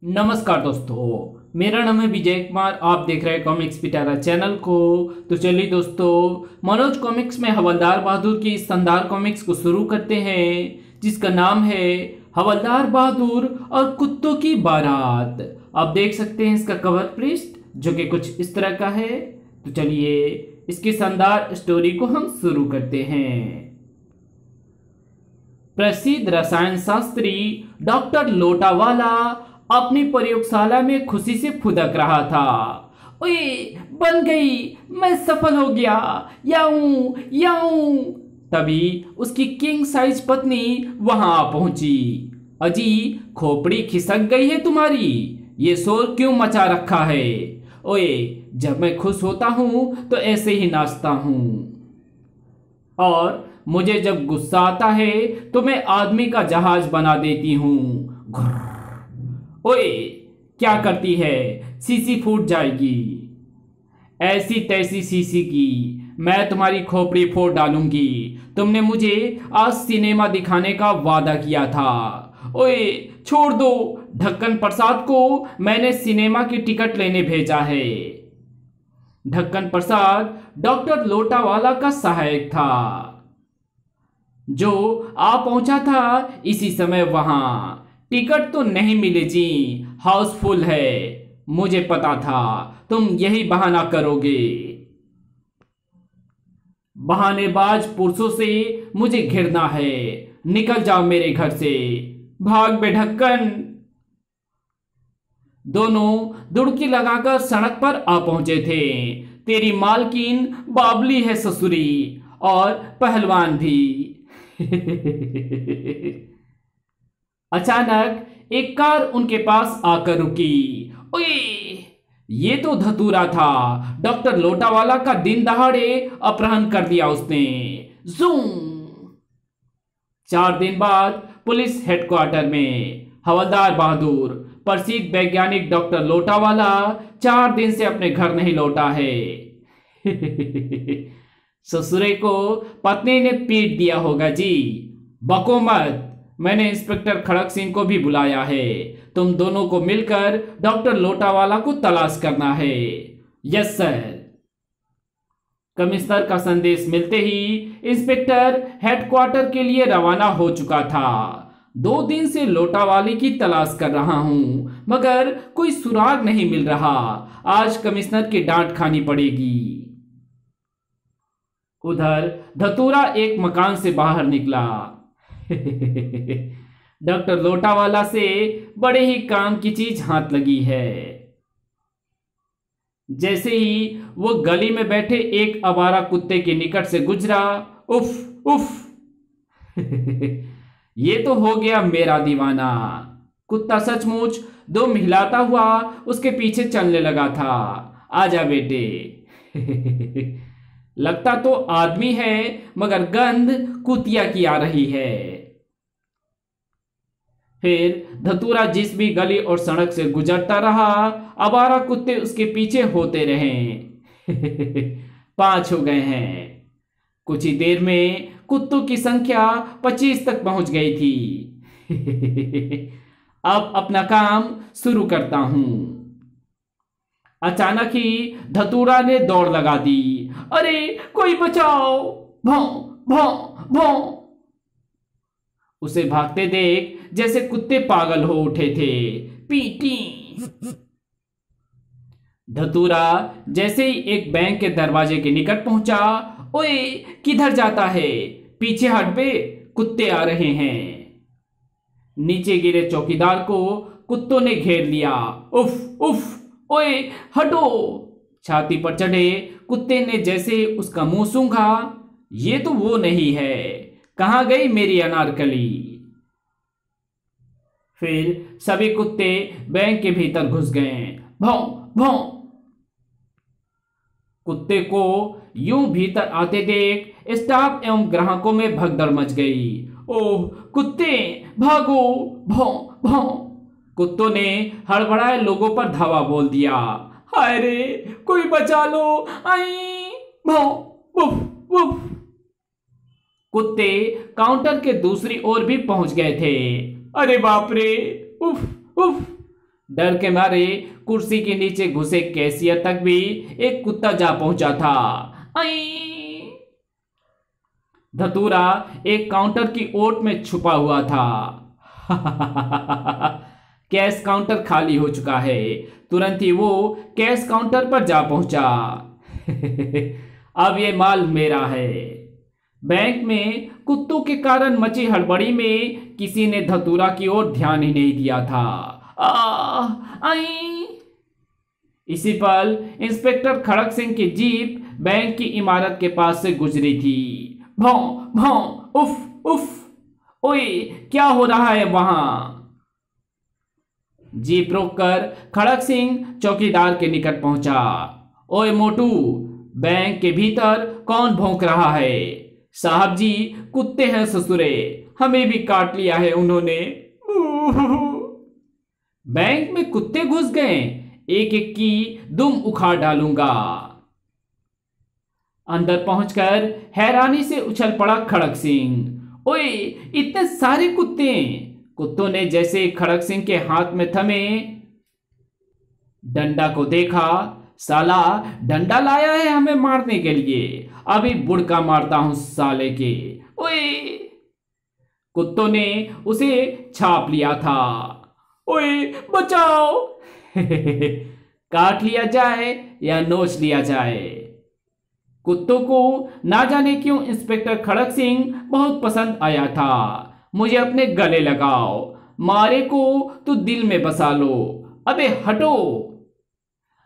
नमस्कार दोस्तों, मेरा नाम है विजय कुमार। आप देख रहे हैं कॉमिक्स पिटारा चैनल को। तो चलिए दोस्तों, मनोज कॉमिक्स में हवलदार बहादुर की शानदार कॉमिक्स को शुरू करते हैं, जिसका नाम है हवलदार बहादुर और कुत्तों की बारात। आप देख सकते हैं इसका कवर पृष्ठ, जो कि कुछ इस तरह का है। तो चलिए इसकी शानदार स्टोरी को हम शुरू करते हैं। प्रसिद्ध रसायन शास्त्री डॉक्टर लोटावाला अपनी प्रयोगशाला में खुशी से फुदक रहा था। ओए, बन गई, मैं सफल हो गया, याऊं याऊं। तभी उसकी किंग साइज पत्नी वहां आ पहुंची। अजी, खोपड़ी खिसक गई है तुम्हारी, ये शोर क्यों मचा रखा है? ओए, जब मैं खुश होता हूं तो ऐसे ही नाचता हूं, और मुझे जब गुस्सा आता है तो मैं आदमी का जहाज बना देती हूं। ओए, क्या करती है? सीसी फूट जाएगी। ऐसी तैसी सीसी की मैं तुम्हारी खोपड़ी फोड़ डालूंगी। तुमने मुझे आज सिनेमा दिखाने का वादा किया था। ओए, छोड़ दो, ढक्कन प्रसाद को मैंने सिनेमा की टिकट लेने भेजा है। ढक्कन प्रसाद डॉक्टर लोटावाला का सहायक था, जो आ पहुंचा था इसी समय वहां। टिकट तो नहीं मिले जी, हाउसफुल है। मुझे पता था तुम यही बहाना करोगे। बहानेबाज पुरुषों से मुझे घिरना है। निकल जाओ मेरे घर से, भाग बे ढक्कन। दोनों दुड़की लगाकर सड़क पर आ पहुंचे थे। तेरी मालकिन बाबली है ससुरी, और पहलवान भी। अचानक एक कार उनके पास आकर रुकी। ओए, ये तो धतूरा था। डॉक्टर लोटावाला का दिन दहाड़े अपहरण कर दिया उसने। जूम। 4 दिन बाद पुलिस हेडक्वार्टर में हवलदार बहादुर, प्रसिद्ध वैज्ञानिक डॉक्टर लोटावाला 4 दिन से अपने घर नहीं लौटा है। ससुरे को पत्नी ने पीट दिया होगा जी। बको मत, मैंने इंस्पेक्टर खड़क सिंह को भी बुलाया है। तुम दोनों को मिलकर डॉक्टर लोटावाला को तलाश करना है। Yes sir. कमिश्नर का संदेश मिलते ही इंस्पेक्टर हेडक्वार्टर के लिए रवाना हो चुका था। 2 दिन से लोटावाली की तलाश कर रहा हूं, मगर कोई सुराग नहीं मिल रहा। आज कमिश्नर की डांट खानी पड़ेगी। उधर धतूरा एक मकान से बाहर निकला। डॉक्टर लोटावाला से बड़े ही काम की चीज हाथ लगी है। जैसे ही वो गली में बैठे एक आवारा कुत्ते के निकट से गुजरा, उफ उफ। ये तो हो गया मेरा दीवाना। कुत्ता सचमुच दो मिलाता हुआ उसके पीछे चलने लगा था। आजा बेटे। लगता तो आदमी है, मगर गंध कुतिया की आ रही है। फिर धतूरा जिस भी गली और सड़क से गुजरता रहा, आवारा कुत्ते उसके पीछे होते रहे। 5 हो गए हैं। कुछ ही देर में कुत्तों की संख्या 25 तक पहुंच गई थी। अब अपना काम शुरू करता हूं। अचानक ही धतूरा ने दौड़ लगा दी। अरे, कोई बचाओ! भौं भौं भौं। उसे भागते देख जैसे कुत्ते पागल हो उठे थे। पीटी। धतूरा जैसे ही एक बैंक के दरवाजे के निकट पहुंचा, ओए, किधर जाता है? पीछे हट बे, कुत्ते आ रहे हैं। नीचे गिरे चौकीदार को कुत्तों ने घेर लिया। उफ उफ। ओए, हटो। छाती पर चढ़े कुत्ते ने जैसे उसका मुंह सूंघा, ये तो वो नहीं है। कहां गई मेरी अनारकली? फिर सभी कुत्ते बैंक के भीतर घुस गए। भौं भौं। कुत्ते को यूं भीतर आते देख स्टाफ एवं ग्राहकों में भगदड़ मच गई। ओह कुत्ते, भागो! भौं भौं। कुत्तों ने हड़बड़ाए लोगों पर धावा बोल दिया। हाय रे, कोई बचा लो! आई! भौं उफ उफ। कुत्ते काउंटर के दूसरी ओर भी पहुंच गए थे। अरे बाप रे! उफ उफ। डर के मारे कुर्सी के नीचे घुसे कैशियर तक भी एक कुत्ता जा पहुंचा था। आई! धतूरा एक काउंटर की ओट में छुपा हुआ था। कैश काउंटर खाली हो चुका है। तुरंत ही वो कैश काउंटर पर जा पहुंचा। अब ये माल मेरा है। बैंक में कुत्तों के कारण मची हड़बड़ी में किसी ने धतूरा की ओर ध्यान ही नहीं दिया था। आई! इसी पल इंस्पेक्टर खड़क सिंह की जीप बैंक की इमारत के पास से गुजरी थी। भौं भौं, उफ उफ, ओए क्या हो रहा है वहां? जीप रोककर खड़क सिंह चौकीदार के निकट पहुंचा। ओए मोटू, बैंक के भीतर कौन भौंक रहा है? साहब जी, कुत्ते हैं ससुरे, हमें भी काट लिया है उन्होंने। बैंक में कुत्ते घुस गए, एक एक की दुम उखाड़ डालूंगा। अंदर पहुंचकर हैरानी से उछल पड़ा खड़क सिंह। ओए इतने सारे कुत्ते! कुत्तों ने जैसे खड़क सिंह के हाथ में थमे डंडा को देखा। साला डंडा लाया है हमें मारने के लिए, अभी बुड़का मारता हूं साले के। ओए! कुत्तों ने उसे छाप लिया था। ओए बचाओ! काट लिया जाए या नोच लिया जाए। कुत्तों को ना जाने क्यों इंस्पेक्टर खड़क सिंह बहुत पसंद आया था। मुझे अपने गले लगाओ, मारे को तो दिल में बसा लो। अबे हटो!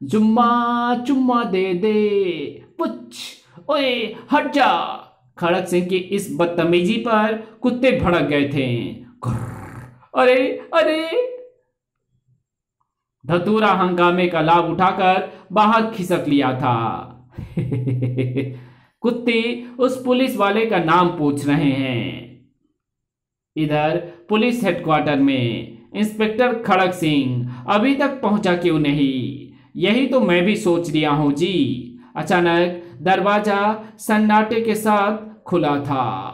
जुम्मा चुम्मा दे दे पुछ। ओए हट जा! खड़क सिंह की इस बदतमीजी पर कुत्ते भड़क गए थे। अरे अरे! धतूरा हंगामे का लाभ उठाकर बाहर खिसक लिया था। कुत्ते उस पुलिस वाले का नाम पूछ रहे हैं। इधर पुलिस हेडक्वार्टर में इंस्पेक्टर खड़क सिंह अभी तक पहुंचा क्यों नहीं, यही तो मैं भी सोच रहा हूं जी। अचानक दरवाजा सन्नाटे के साथ खुला था।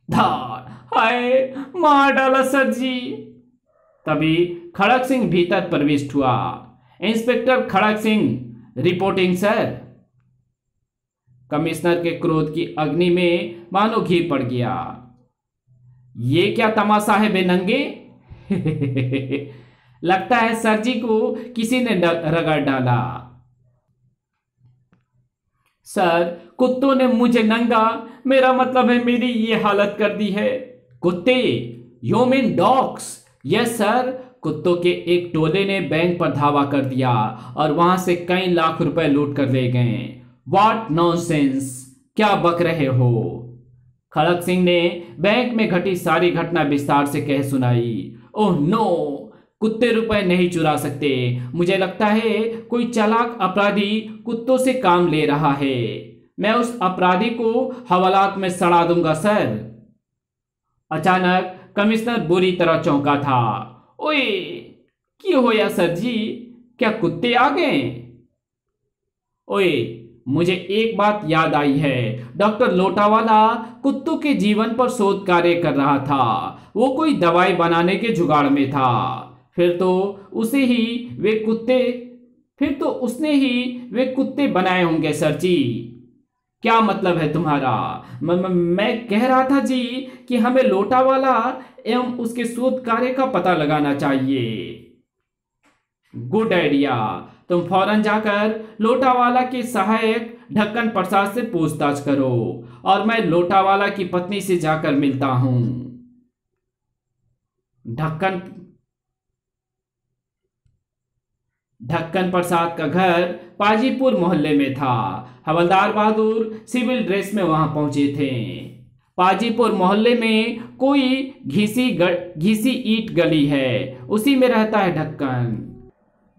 धार! हाय, मार डाला सर जी! तभी खड़क सिंह भीतर प्रविष्ट हुआ। इंस्पेक्टर खड़क सिंह रिपोर्टिंग सर। कमिश्नर के क्रोध की अग्नि में मानो घी पड़ गया। ये क्या तमाशा है बेनंगे? लगता है सर जी को किसी ने रगड़ डाला। सर, कुत्तों ने मुझे नंगा, मेरा मतलब है मेरी ये हालत कर दी है। कुत्ते? You mean dogs? Yes sir, कुत्तों के एक टोले ने बैंक पर धावा कर दिया और वहां से कई लाख रुपए लूट कर ले गए। What nonsense! क्या बक रहे हो? खड़क सिंह ने बैंक में घटी सारी घटना विस्तार से कह सुनाई। Oh no! कुत्ते रुपए नहीं चुरा सकते। मुझे लगता है कोई चालाक अपराधी कुत्तों से काम ले रहा है। मैं उस अपराधी को हवालात में सड़ा दूंगा सर। अचानक कमिश्नर बुरी तरह चौंका था। ओए क्यों होया सर जी? क्या कुत्ते आ गए? ओए, मुझे एक बात याद आई है। डॉक्टर लोटावाला कुत्तों के जीवन पर शोध कार्य कर रहा था। वो कोई दवाई बनाने के जुगाड़ में था। फिर तो उसने ही वे कुत्ते बनाए होंगे सर जी। क्या मतलब है तुम्हारा? मैं कह रहा था जी कि हमें लोटावाला एवं उसके शोध कार्य का पता लगाना चाहिए। Good idea. तुम फौरन जाकर लोटावाला के सहायक ढक्कन प्रसाद से पूछताछ करो और मैं लोटावाला की पत्नी से जाकर मिलता हूं। ढक्कन प्रसाद का घर पाजीपुर मोहल्ले में था। हवलदार बहादुर सिविल ड्रेस में वहां पहुंचे थे। पाजीपुर मोहल्ले में कोई घिसी ईंट गली है, उसी में रहता है ढक्कन।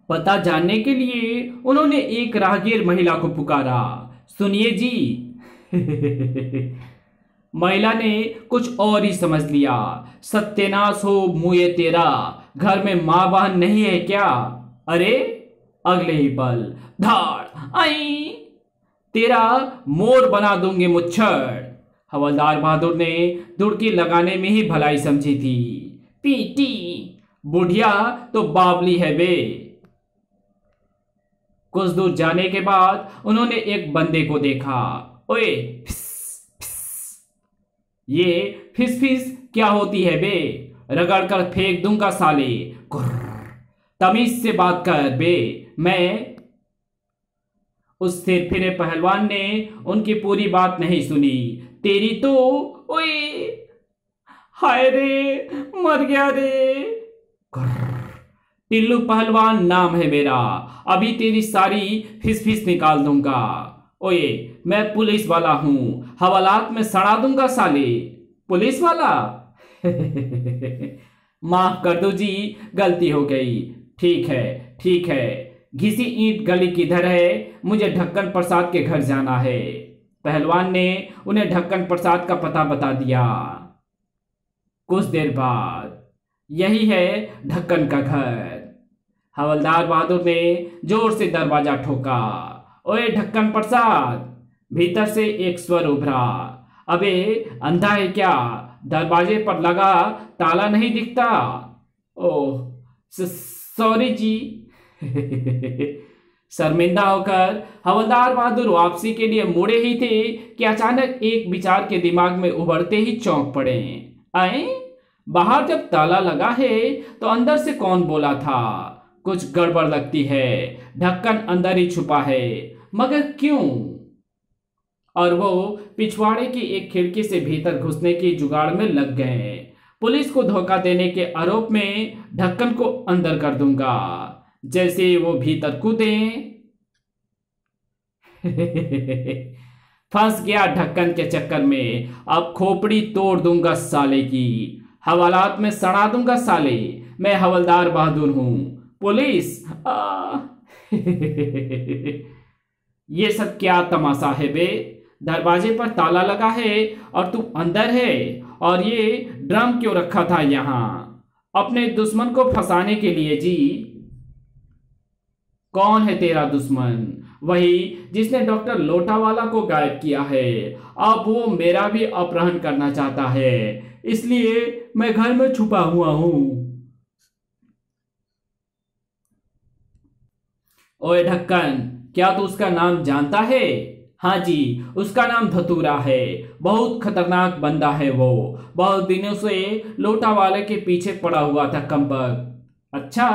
पता जानने के लिए उन्होंने एक राहगीर महिला को पुकारा। सुनिए जी। महिला ने कुछ और ही समझ लिया। सत्यानाश हो मुए तेरा, घर में मां बहन नहीं है क्या? अरे अगले ही पल धाड़ आई, तेरा मोर बना दूंगे मुच्छड़। हवलदार बहादुर ने दुड़की लगाने में ही भलाई समझी थी। पीटी, बुढ़िया तो बावली है बे। कुछ दूर जाने के बाद उन्होंने एक बंदे को देखा। ओए फिस, फिस। ये फिस फिस क्या होती है बे? रगड़ कर फेंक दूंगा साले। तमीज से बात कर बे। मैं उस सिरफिरे पहलवान ने उनकी पूरी बात नहीं सुनी। तेरी तो, ओए हाय रे, मर गया रे। टिल्लू पहलवान नाम है मेरा, अभी तेरी सारी फिस फिस निकाल दूंगा। ओए मैं पुलिस वाला हूं, हवालात में सड़ा दूंगा साले। पुलिस वाला? माफ कर दो जी, गलती हो गई। ठीक है ठीक है, घिसी ईंट गली किधर है? मुझे ढक्कन प्रसाद के घर जाना है। पहलवान ने उन्हें ढक्कन प्रसाद का पता बता दिया। कुछ देर बाद, यही है ढक्कन का घर। हवलदार बहादुर ने जोर से दरवाजा ठोका। ओए ढक्कन प्रसाद! भीतर से एक स्वर उभरा। अबे अंधा है क्या? दरवाजे पर लगा ताला नहीं दिखता? ओह सॉरी जी। शर्मिंदा होकर हवलदार बहादुर वापसी के लिए मुड़े ही थे कि अचानक एक विचार के दिमाग में उभरते ही चौंक पड़े। आए, बाहर जब ताला लगा है तो अंदर से कौन बोला था? कुछ गड़बड़ लगती है। ढक्कन अंदर ही छुपा है, मगर क्यों? और वो पिछवाड़े की एक खिड़की से भीतर घुसने की जुगाड़ में लग गए। पुलिस को धोखा देने के आरोप में ढक्कन को अंदर कर दूंगा। जैसे वो भीतर कूदे। फंस गया ढक्कन के चक्कर में। अब खोपड़ी तोड़ दूंगा साले की, हवालात में सड़ा दूंगा साले। मैं हवलदार बहादुर हूं। पुलिस ये सब क्या तमाशा है बे? दरवाजे पर ताला लगा है और तू अंदर है, और ये ड्रम क्यों रखा था यहां? अपने दुश्मन को फंसाने के लिए जी। कौन है तेरा दुश्मन? वही जिसने डॉक्टर लोटावाला को गायब किया है। अब वो मेरा भी अपहरण करना चाहता है, इसलिए मैं घर में छुपा हुआ हूं। ओए ढक्कन, क्या तू उसका नाम जानता है? हाँ जी, उसका नाम धतूरा है। बहुत खतरनाक बंदा है वो। बहुत दिनों से लोटावाले के पीछे पड़ा हुआ था कमबख्त। अच्छा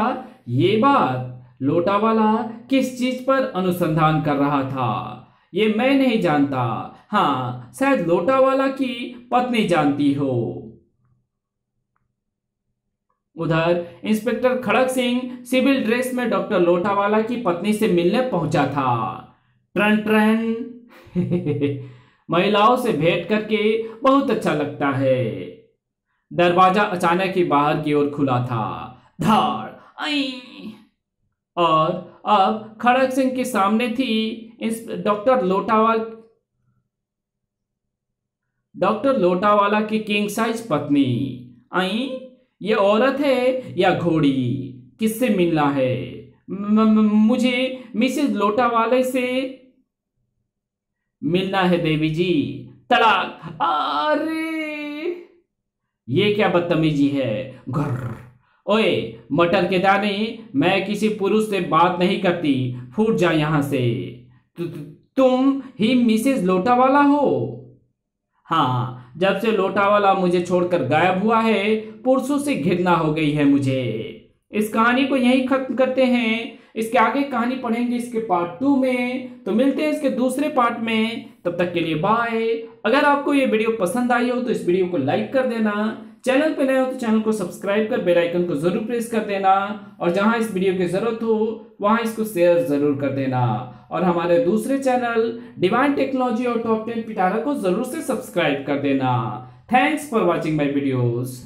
ये बात, लोटावाला किस चीज पर अनुसंधान कर रहा था ये मैं नहीं जानता। हाँ, शायद लोटावाला की पत्नी जानती हो। उधर इंस्पेक्टर खड़क सिंह सिविल ड्रेस में डॉक्टर लोटावाला की पत्नी से मिलने पहुंचा था। Turn turn. महिलाओं से भेंट करके बहुत अच्छा लगता है। दरवाजा अचानक ही बाहर की ओर खुला था। धाड़ आई, और अब खड़क सिंह के सामने थी डॉक्टर लोटावाला की किंग साइज पत्नी। आई, ये औरत है या घोड़ी? किससे मिलना है? मुझे मिसेज लोटावाले से मिलना है देवी जी। तड़ाक! अरे ये क्या बदतमीजी है? घर! ओए मटर के दाने, मैं किसी पुरुष से बात नहीं करती, फूट जा यहां से। तुम ही मिसेज लोटावाला हो? हाँ, जब से लोटावाला मुझे छोड़कर गायब हुआ है, पुरुषों से घृणा हो गई है मुझे। इस कहानी को यहीं खत्म करते हैं। इसके आगे कहानी पढ़ेंगे इसके पार्ट 2 में। तो मिलते हैं इसके दूसरे पार्ट में। तब तक के लिए बाय। अगर आपको ये वीडियो पसंद आई हो तो इस वीडियो को लाइक कर देना। चैनल पे नए हो तो चैनल को सब्सक्राइब कर बेल आइकन को जरूर प्रेस कर देना, और जहां इस वीडियो की जरूरत हो वहां इसको शेयर जरूर कर देना। और हमारे दूसरे चैनल डिवाइन टेक्नोलॉजी और टॉप 10 पिटारा को जरूर से सब्सक्राइब कर देना। Thanks for watching my videos.